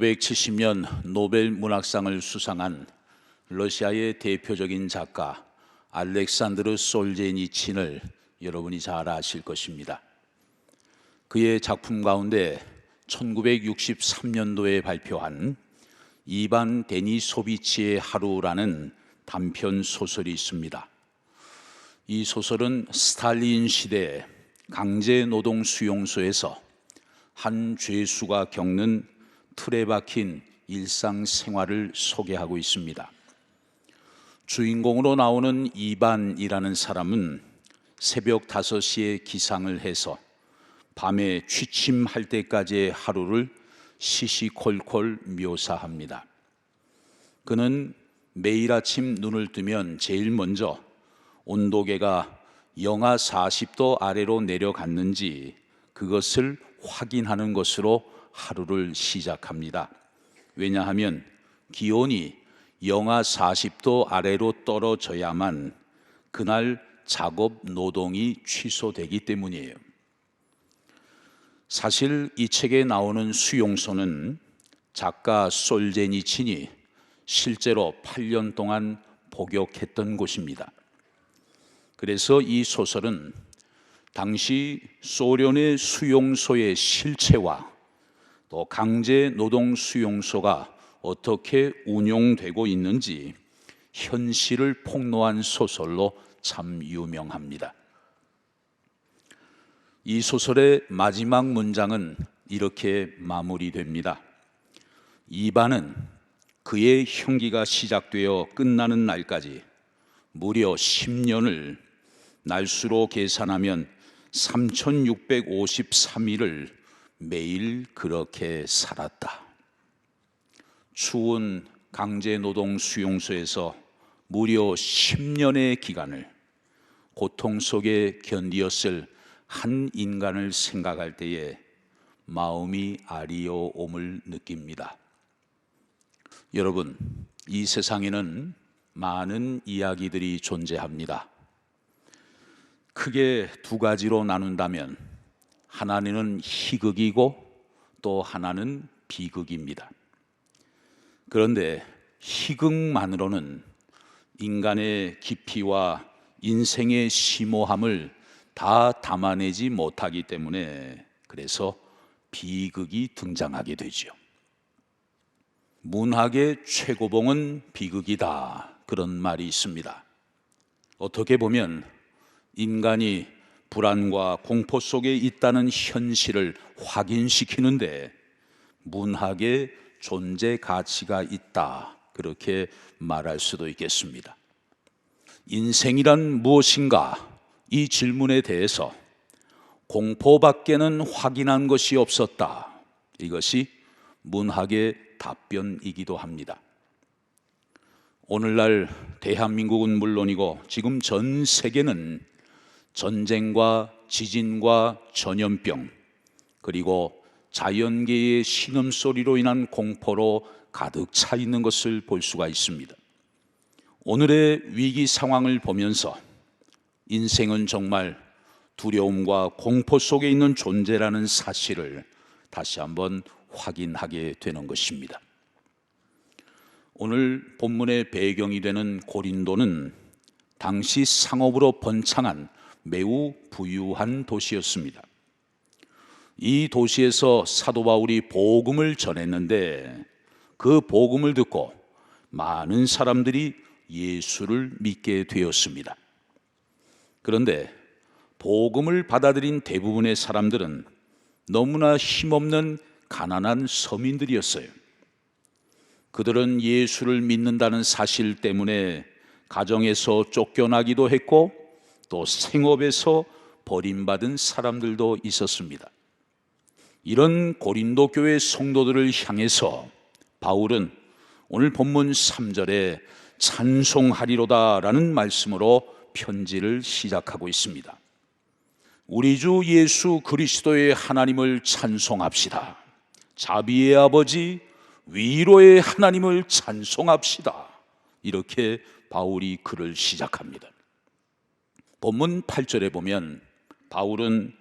1970년 노벨 문학상을 수상한 러시아의 대표적인 작가 알렉산드르 솔제니친을 여러분이 잘 아실 것입니다. 그의 작품 가운데 1963년도에 발표한 이반 데니소비치의 하루라는 단편 소설이 있습니다. 이 소설은 스탈린 시대 강제 노동 수용소에서 한 죄수가 겪는 틀에 박힌 일상생활을 소개하고 있습니다. 주인공으로 나오는 이반이라는 사람은 새벽 5시에 기상을 해서 밤에 취침할 때까지의 하루를 시시콜콜 묘사합니다. 그는 매일 아침 눈을 뜨면 제일 먼저 온도계가 영하 40도 아래로 내려갔는지 그것을 확인하는 것으로 하루를 시작합니다. 왜냐하면 기온이 영하 40도 아래로 떨어져야만 그날 작업 노동이 취소되기 때문이에요. 사실 이 책에 나오는 수용소는 작가 솔제니친이 실제로 8년 동안 복역했던 곳입니다. 그래서 이 소설은 당시 소련의 수용소의 실체와 또 강제 노동 수용소가 어떻게 운용되고 있는지 현실을 폭로한 소설로 참 유명합니다. 이 소설의 마지막 문장은 이렇게 마무리됩니다. 이반은 그의 형기가 시작되어 끝나는 날까지 무려 10년을 날수로 계산하면 3653일을 매일 그렇게 살았다. 추운 강제노동 수용소에서 무려 10년의 기간을 고통 속에 견디었을 한 인간을 생각할 때에 마음이 아리오옴을 느낍니다. 여러분, 이 세상에는 많은 이야기들이 존재합니다. 크게 두 가지로 나눈다면 하나는 희극이고 또 하나는 비극입니다. 그런데 희극만으로는 인간의 깊이와 인생의 심오함을 다 담아내지 못하기 때문에 그래서 비극이 등장하게 되죠. 문학의 최고봉은 비극이다, 그런 말이 있습니다. 어떻게 보면 인간이 불안과 공포 속에 있다는 현실을 확인시키는데 문학의 존재 가치가 있다, 그렇게 말할 수도 있겠습니다. 인생이란 무엇인가? 이 질문에 대해서 공포밖에는 확인한 것이 없었다. 이것이 문학의 답변이기도 합니다. 오늘날 대한민국은 물론이고 지금 전 세계는 전쟁과 지진과 전염병 그리고 자연계의 신음소리로 인한 공포로 가득 차 있는 것을 볼 수가 있습니다. 오늘의 위기 상황을 보면서 인생은 정말 두려움과 공포 속에 있는 존재라는 사실을 다시 한번 확인하게 되는 것입니다. 오늘 본문의 배경이 되는 고린도는 당시 상업으로 번창한 매우 부유한 도시였습니다. 이 도시에서 사도 바울이 복음을 전했는데 그 복음을 듣고 많은 사람들이 예수를 믿게 되었습니다. 그런데 복음을 받아들인 대부분의 사람들은 너무나 힘없는 가난한 서민들이었어요. 그들은 예수를 믿는다는 사실 때문에 가정에서 쫓겨나기도 했고 또 생업에서 버림받은 사람들도 있었습니다. 이런 고린도 교회 성도들을 향해서 바울은 오늘 본문 3절에 찬송하리로다라는 말씀으로 편지를 시작하고 있습니다. 우리 주 예수 그리스도의 하나님을 찬송합시다. 자비의 아버지 위로의 하나님을 찬송합시다. 이렇게 바울이 글을 시작합니다. 본문 8절에 보면 바울은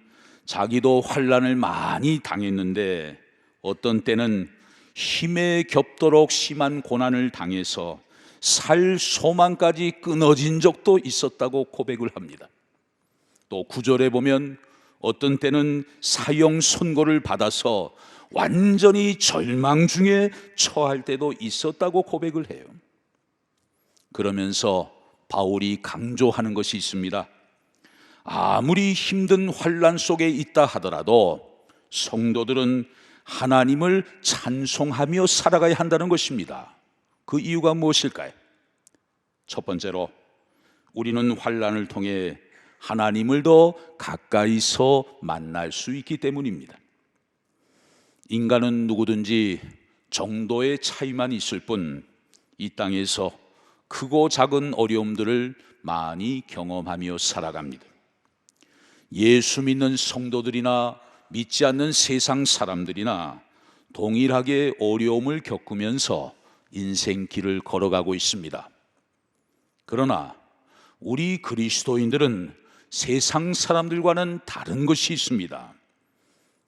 자기도 환난을 많이 당했는데 어떤 때는 힘에 겹도록 심한 고난을 당해서 살 소망까지 끊어진 적도 있었다고 고백을 합니다. 또 9절에 보면 어떤 때는 사형 선고를 받아서 완전히 절망 중에 처할 때도 있었다고 고백을 해요. 그러면서 바울이 강조하는 것이 있습니다. 아무리 힘든 환난 속에 있다 하더라도 성도들은 하나님을 찬송하며 살아가야 한다는 것입니다. 그 이유가 무엇일까요? 첫 번째로 우리는 환난을 통해 하나님을 더 가까이서 만날 수 있기 때문입니다. 인간은 누구든지 정도의 차이만 있을 뿐 이 땅에서 크고 작은 어려움들을 많이 경험하며 살아갑니다. 예수 믿는 성도들이나 믿지 않는 세상 사람들이나 동일하게 어려움을 겪으면서 인생길을 걸어가고 있습니다. 그러나 우리 그리스도인들은 세상 사람들과는 다른 것이 있습니다.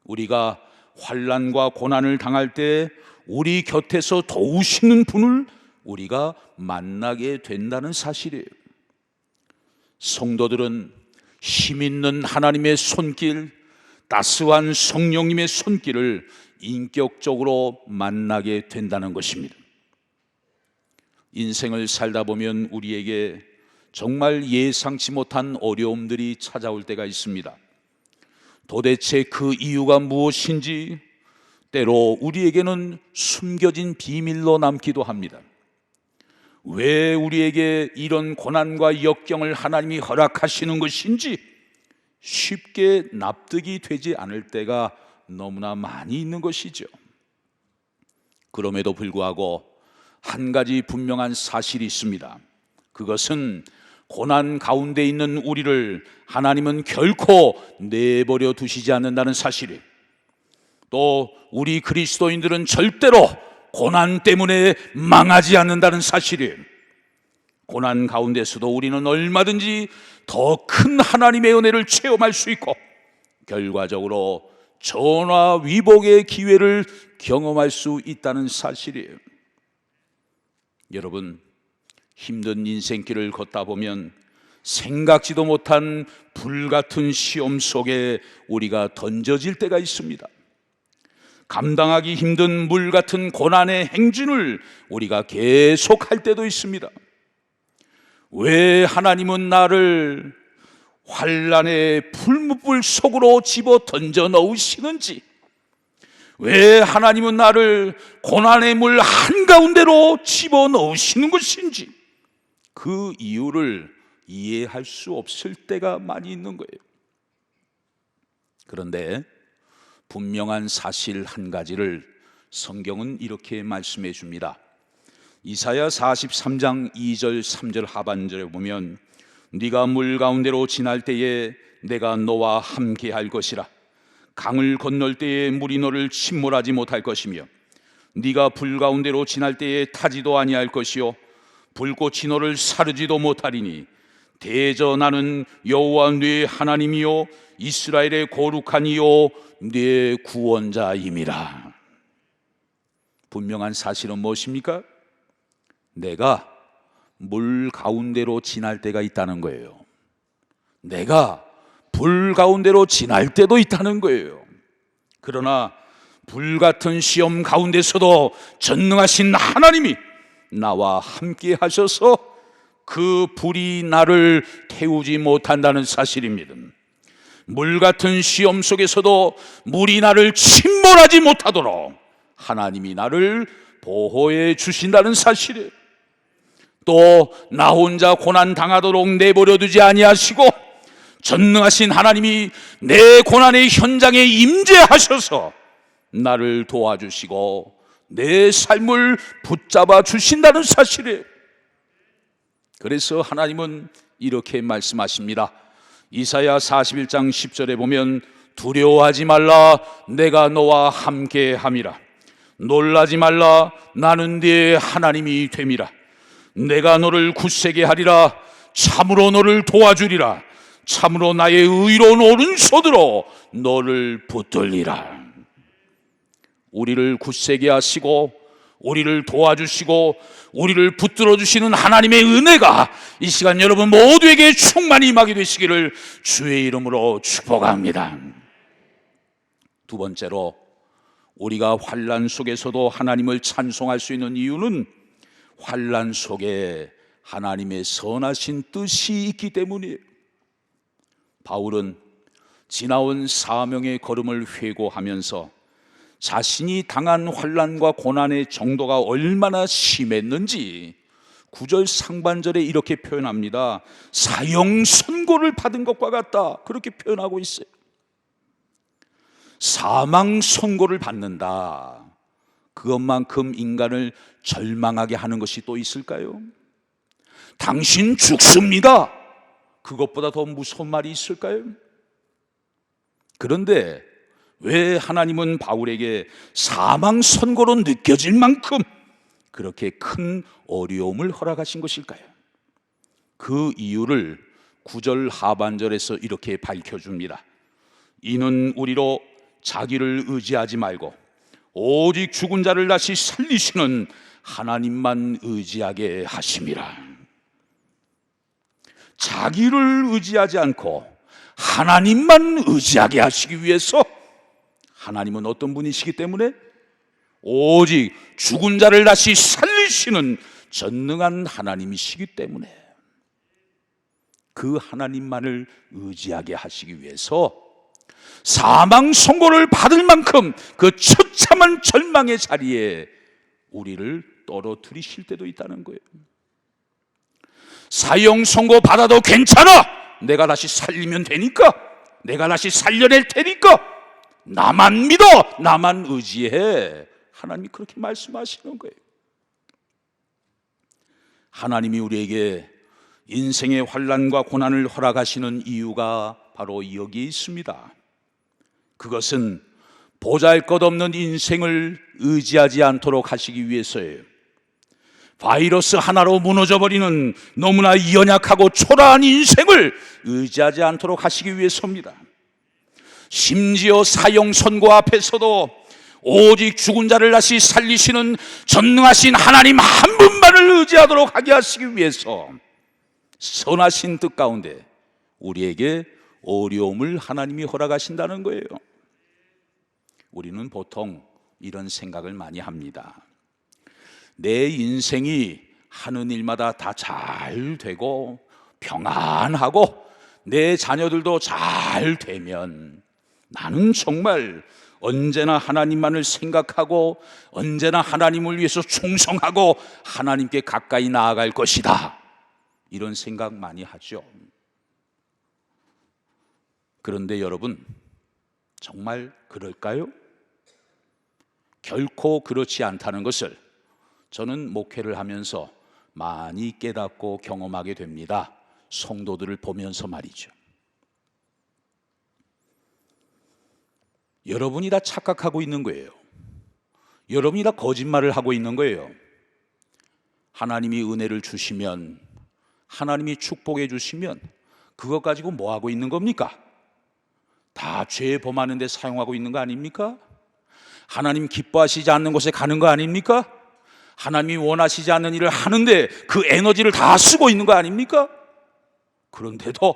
우리가 환난과 고난을 당할 때 우리 곁에서 도우시는 분을 우리가 만나게 된다는 사실이에요. 성도들은 힘 있는 하나님의 손길, 따스한 성령님의 손길을 인격적으로 만나게 된다는 것입니다. 인생을 살다 보면 우리에게 정말 예상치 못한 어려움들이 찾아올 때가 있습니다. 도대체 그 이유가 무엇인지 때로 우리에게는 숨겨진 비밀로 남기도 합니다. 왜 우리에게 이런 고난과 역경을 하나님이 허락하시는 것인지 쉽게 납득이 되지 않을 때가 너무나 많이 있는 것이죠. 그럼에도 불구하고 한 가지 분명한 사실이 있습니다. 그것은 고난 가운데 있는 우리를 하나님은 결코 내버려 두시지 않는다는 사실이에요. 또 우리 그리스도인들은 절대로 고난 때문에 망하지 않는다는 사실이에요. 고난 가운데서도 우리는 얼마든지 더 큰 하나님의 은혜를 체험할 수 있고 결과적으로 전화위복의 기회를 경험할 수 있다는 사실이에요. 여러분, 힘든 인생길을 걷다 보면 생각지도 못한 불같은 시험 속에 우리가 던져질 때가 있습니다. 감당하기 힘든 물 같은 고난의 행진을 우리가 계속할 때도 있습니다. 왜 하나님은 나를 환난의 풀무불 속으로 집어 던져 넣으시는지, 왜 하나님은 나를 고난의 물 한가운데로 집어 넣으시는 것인지 그 이유를 이해할 수 없을 때가 많이 있는 거예요. 그런데 분명한 사실 한 가지를 성경은 이렇게 말씀해 줍니다. 이사야 43장 2절 3절 하반절에 보면 네가 물 가운데로 지날 때에 내가 너와 함께 할 것이라. 강을 건널 때에 물이 너를 침몰하지 못할 것이며 네가 불 가운데로 지날 때에 타지도 아니할 것이요 불꽃이 너를 사르지도 못하리니 대저 나는 여호와 네 하나님이요 이스라엘의 거룩한 이요 네 구원자임이라. 분명한 사실은 무엇입니까? 내가 물 가운데로 지날 때가 있다는 거예요. 내가 불 가운데로 지날 때도 있다는 거예요. 그러나 불같은 시험 가운데서도 전능하신 하나님이 나와 함께 하셔서 그 불이 나를 태우지 못한다는 사실입니다. 물 같은 시험 속에서도 물이 나를 침몰하지 못하도록 하나님이 나를 보호해 주신다는 사실이에요. 또 나 혼자 고난 당하도록 내버려 두지 아니하시고 전능하신 하나님이 내 고난의 현장에 임재하셔서 나를 도와주시고 내 삶을 붙잡아 주신다는 사실이에요. 그래서 하나님은 이렇게 말씀하십니다. 이사야 41장 10절에 보면 두려워하지 말라 내가 너와 함께 함이라. 놀라지 말라 나는 네 하나님이 됨이라. 내가 너를 굳세게 하리라. 참으로 너를 도와주리라. 참으로 나의 의로운 오른손으로 너를 붙들리라. 우리를 굳세게 하시고 우리를 도와주시고 우리를 붙들어 주시는 하나님의 은혜가 이 시간 여러분 모두에게 충만히 임하게 되시기를 주의 이름으로 축복합니다. 두 번째로, 우리가 환난 속에서도 하나님을 찬송할 수 있는 이유는 환난 속에 하나님의 선하신 뜻이 있기 때문이에요. 바울은 지나온 사명의 걸음을 회고하면서 자신이 당한 환난과 고난의 정도가 얼마나 심했는지 9절 상반절에 이렇게 표현합니다. 사형 선고를 받은 것과 같다, 그렇게 표현하고 있어요. 사망 선고를 받는다, 그것만큼 인간을 절망하게 하는 것이 또 있을까요? 당신 죽습니다, 그것보다 더 무서운 말이 있을까요? 그런데 왜 하나님은 바울에게 사망 선고로 느껴질 만큼 그렇게 큰 어려움을 허락하신 것일까요? 그 이유를 9절 하반절에서 이렇게 밝혀줍니다. 이는 우리로 자기를 의지하지 말고 오직 죽은 자를 다시 살리시는 하나님만 의지하게 하심이라. 자기를 의지하지 않고 하나님만 의지하게 하시기 위해서, 하나님은 어떤 분이시기 때문에 오직 죽은 자를 다시 살리시는 전능한 하나님이시기 때문에 그 하나님만을 의지하게 하시기 위해서 사망 선고를 받을 만큼 그 처참한 절망의 자리에 우리를 떨어뜨리실 때도 있다는 거예요. 사형 선고 받아도 괜찮아, 내가 다시 살리면 되니까, 내가 다시 살려낼 테니까, 나만 믿어, 나만 의지해, 하나님이 그렇게 말씀하시는 거예요. 하나님이 우리에게 인생의 환난과 고난을 허락하시는 이유가 바로 여기에 있습니다. 그것은 보잘것없는 인생을 의지하지 않도록 하시기 위해서예요. 바이러스 하나로 무너져버리는 너무나 연약하고 초라한 인생을 의지하지 않도록 하시기 위해서입니다. 심지어 사형 선고 앞에서도 오직 죽은 자를 다시 살리시는 전능하신 하나님 한 분만을 의지하도록 하게 하시기 위해서 선하신 뜻 가운데 우리에게 어려움을 하나님이 허락하신다는 거예요. 우리는 보통 이런 생각을 많이 합니다. 내 인생이 하는 일마다 다 잘 되고 평안하고 내 자녀들도 잘 되면 나는 정말 언제나 하나님만을 생각하고 언제나 하나님을 위해서 충성하고 하나님께 가까이 나아갈 것이다, 이런 생각 많이 하죠. 그런데 여러분, 정말 그럴까요? 결코 그렇지 않다는 것을 저는 목회를 하면서 많이 깨닫고 경험하게 됩니다. 성도들을 보면서 말이죠. 여러분이 다 착각하고 있는 거예요. 여러분이 다 거짓말을 하고 있는 거예요. 하나님이 은혜를 주시면, 하나님이 축복해 주시면 그것 가지고 뭐 하고 있는 겁니까? 다 죄 범하는 데 사용하고 있는 거 아닙니까? 하나님 기뻐하시지 않는 곳에 가는 거 아닙니까? 하나님이 원하시지 않는 일을 하는데 그 에너지를 다 쓰고 있는 거 아닙니까? 그런데도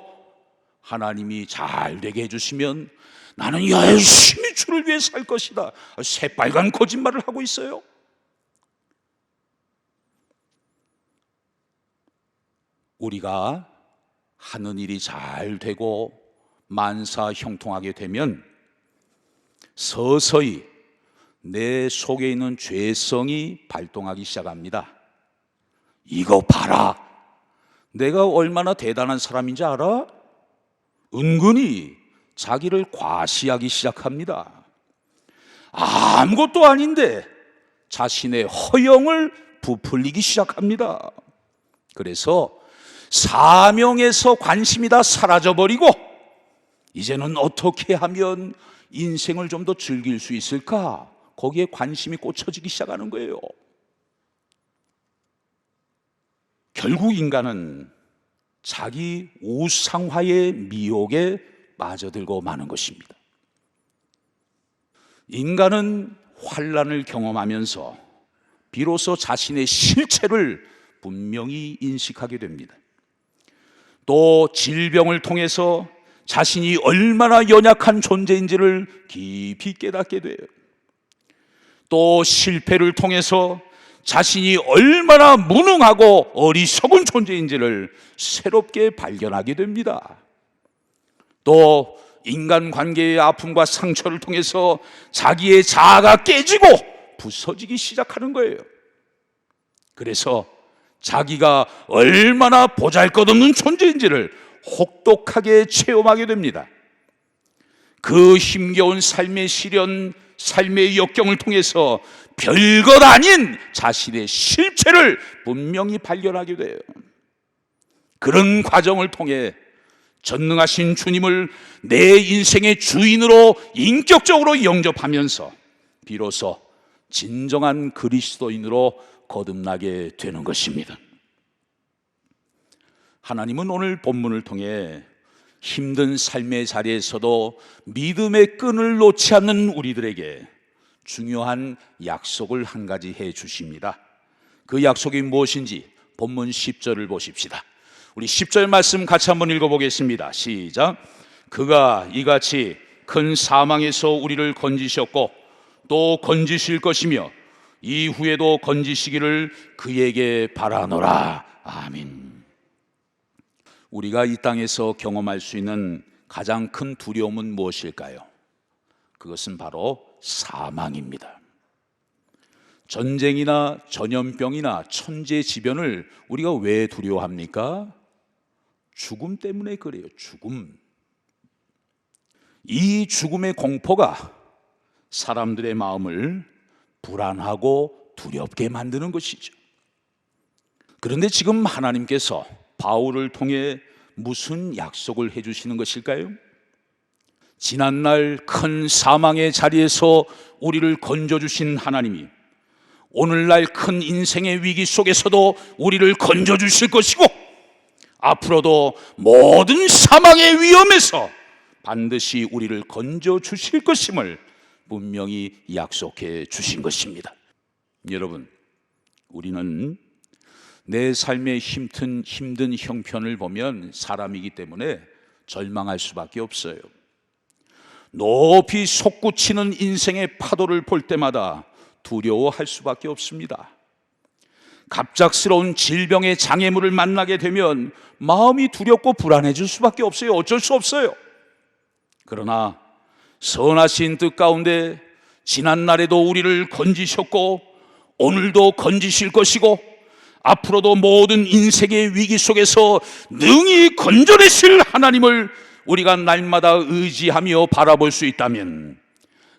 하나님이 잘 되게 해주시면 나는 열심히 주를 위해 살 것이다, 새빨간 거짓말을 하고 있어요. 우리가 하는 일이 잘 되고 만사 형통하게 되면 서서히 내 속에 있는 죄성이 발동하기 시작합니다. 이거 봐라, 내가 얼마나 대단한 사람인지 알아? 은근히 자기를 과시하기 시작합니다. 아무것도 아닌데 자신의 허영을 부풀리기 시작합니다. 그래서 사명에서 관심이 다 사라져버리고 이제는 어떻게 하면 인생을 좀 더 즐길 수 있을까, 거기에 관심이 꽂혀지기 시작하는 거예요. 결국 인간은 자기 우상화의 미혹에 빠져들고 마는 것입니다. 인간은 환난을 경험하면서 비로소 자신의 실체를 분명히 인식하게 됩니다. 또 질병을 통해서 자신이 얼마나 연약한 존재인지를 깊이 깨닫게 돼요. 또 실패를 통해서 자신이 얼마나 무능하고 어리석은 존재인지를 새롭게 발견하게 됩니다. 또 인간관계의 아픔과 상처를 통해서 자기의 자아가 깨지고 부서지기 시작하는 거예요. 그래서 자기가 얼마나 보잘것없는 존재인지를 혹독하게 체험하게 됩니다. 그 힘겨운 삶의 시련, 삶의 역경을 통해서 별것 아닌 자신의 실체를 분명히 발견하게 돼요. 그런 과정을 통해 전능하신 주님을 내 인생의 주인으로 인격적으로 영접하면서 비로소 진정한 그리스도인으로 거듭나게 되는 것입니다. 하나님은 오늘 본문을 통해 힘든 삶의 자리에서도 믿음의 끈을 놓지 않는 우리들에게 중요한 약속을 한 가지 해 주십니다. 그 약속이 무엇인지 본문 10절을 보십시다. 우리 10절 말씀 같이 한번 읽어보겠습니다. 시작. 그가 이같이 큰 사망에서 우리를 건지셨고 또 건지실 것이며 이후에도 건지시기를 그에게 바라노라. 아멘. 우리가 이 땅에서 경험할 수 있는 가장 큰 두려움은 무엇일까요? 그것은 바로 사망입니다. 전쟁이나 전염병이나 천재지변을 우리가 왜 두려워합니까? 죽음 때문에 그래요. 죽음. 이 죽음의 공포가 사람들의 마음을 불안하고 두렵게 만드는 것이죠. 그런데 지금 하나님께서 바울을 통해 무슨 약속을 해주시는 것일까요? 지난날 큰 사망의 자리에서 우리를 건져주신 하나님이 오늘날 큰 인생의 위기 속에서도 우리를 건져주실 것이고 앞으로도 모든 사망의 위험에서 반드시 우리를 건져주실 것임을 분명히 약속해 주신 것입니다. 여러분, 우리는 내 삶의 힘든 형편을 보면 사람이기 때문에 절망할 수밖에 없어요. 높이 솟구치는 인생의 파도를 볼 때마다 두려워할 수밖에 없습니다. 갑작스러운 질병의 장애물을 만나게 되면 마음이 두렵고 불안해질 수밖에 없어요. 어쩔 수 없어요. 그러나 선하신 뜻 가운데 지난날에도 우리를 건지셨고 오늘도 건지실 것이고 앞으로도 모든 인생의 위기 속에서 능히 건져내실 하나님을 우리가 날마다 의지하며 바라볼 수 있다면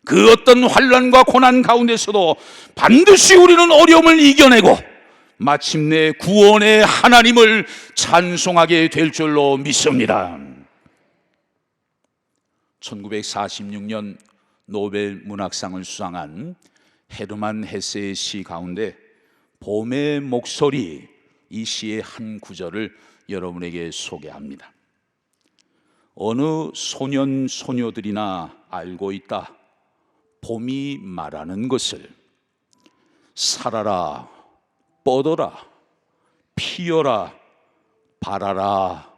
그 어떤 환난과 고난 가운데서도 반드시 우리는 어려움을 이겨내고 마침내 구원의 하나님을 찬송하게 될 줄로 믿습니다. 1946년 노벨 문학상을 수상한 헤르만 헤세의 시 가운데 봄의 목소리, 이 시의 한 구절을 여러분에게 소개합니다. 어느 소년 소녀들이나 알고 있다. 봄이 말하는 것을 살아라, 뻗어라, 피어라, 바라라,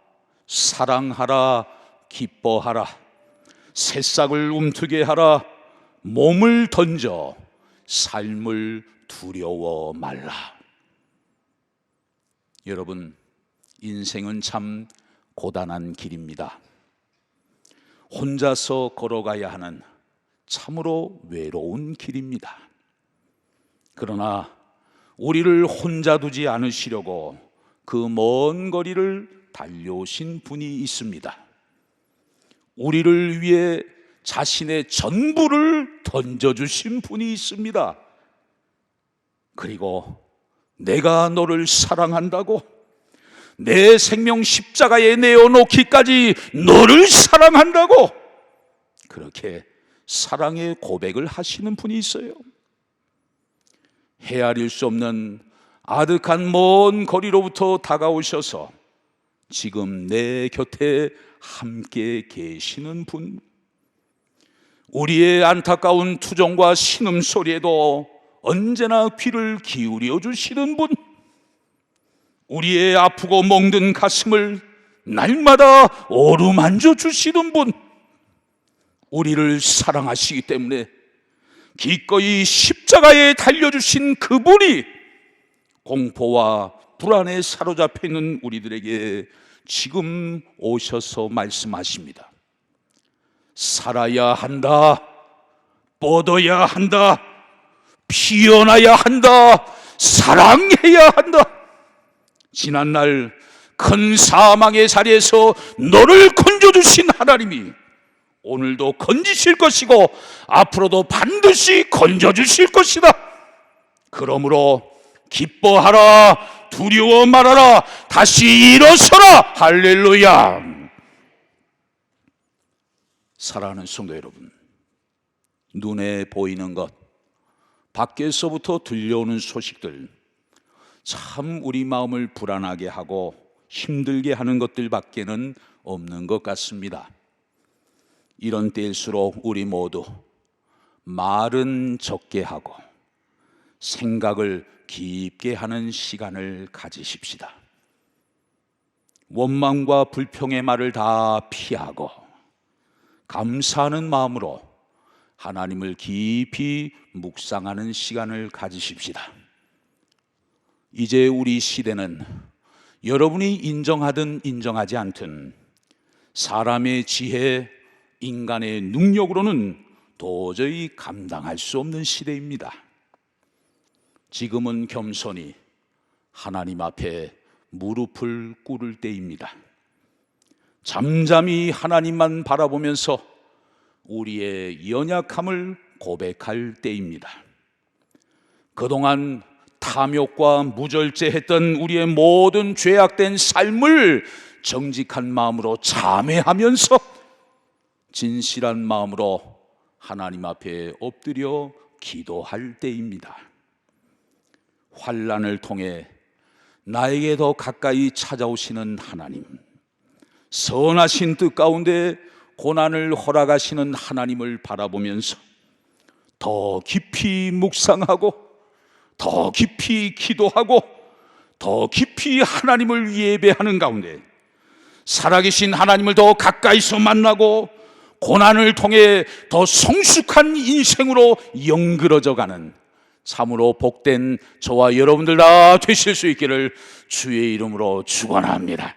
사랑하라, 기뻐하라, 새싹을 움트게 하라, 몸을 던져 삶을 두려워 말라. 여러분, 인생은 참 고단한 길입니다. 혼자서 걸어가야 하는 참으로 외로운 길입니다. 그러나 우리를 혼자 두지 않으시려고 그 먼 거리를 달려오신 분이 있습니다. 우리를 위해 자신의 전부를 던져주신 분이 있습니다. 그리고 내가 너를 사랑한다고 내 생명 십자가에 내어놓기까지 너를 사랑한다고 그렇게 사랑의 고백을 하시는 분이 있어요. 헤아릴 수 없는 아득한 먼 거리로부터 다가오셔서 지금 내 곁에 함께 계시는 분, 우리의 안타까운 투정과 신음소리에도 언제나 귀를 기울여 주시는 분, 우리의 아프고 멍든 가슴을 날마다 어루만져 주시는 분, 우리를 사랑하시기 때문에 기꺼이 십자가에 달려주신 그분이 공포와 불안에 사로잡혀 있는 우리들에게 지금 오셔서 말씀하십니다. 살아야 한다, 뻗어야 한다, 피어나야 한다, 사랑해야 한다. 지난날 큰 사망의 자리에서 너를 건져주신 하나님이 오늘도 건지실 것이고 앞으로도 반드시 건져주실 것이다. 그러므로 기뻐하라, 두려워 말아라, 다시 일어서라. 할렐루야. 사랑하는 성도 여러분, 눈에 보이는 것, 밖에서부터 들려오는 소식들, 참 우리 마음을 불안하게 하고 힘들게 하는 것들밖에는 없는 것 같습니다. 이런 때일수록 우리 모두 말은 적게 하고 생각을 깊게 하는 시간을 가지십시다. 원망과 불평의 말을 다 피하고 감사하는 마음으로 하나님을 깊이 묵상하는 시간을 가지십시다. 이제 우리 시대는 여러분이 인정하든 인정하지 않든 사람의 지혜, 인간의 능력으로는 도저히 감당할 수 없는 시대입니다. 지금은 겸손히 하나님 앞에 무릎을 꿇을 때입니다. 잠잠히 하나님만 바라보면서 우리의 연약함을 고백할 때입니다. 그동안 탐욕과 무절제했던 우리의 모든 죄악된 삶을 정직한 마음으로 참회하면서 진실한 마음으로 하나님 앞에 엎드려 기도할 때입니다. 환난을 통해 나에게 더 가까이 찾아오시는 하나님, 선하신 뜻 가운데 고난을 허락하시는 하나님을 바라보면서 더 깊이 묵상하고 더 깊이 기도하고 더 깊이 하나님을 예배하는 가운데 살아계신 하나님을 더 가까이서 만나고 고난을 통해 더 성숙한 인생으로 영그러져가는 참으로 복된 저와 여러분들 다 되실 수 있기를 주의 이름으로 축원합니다.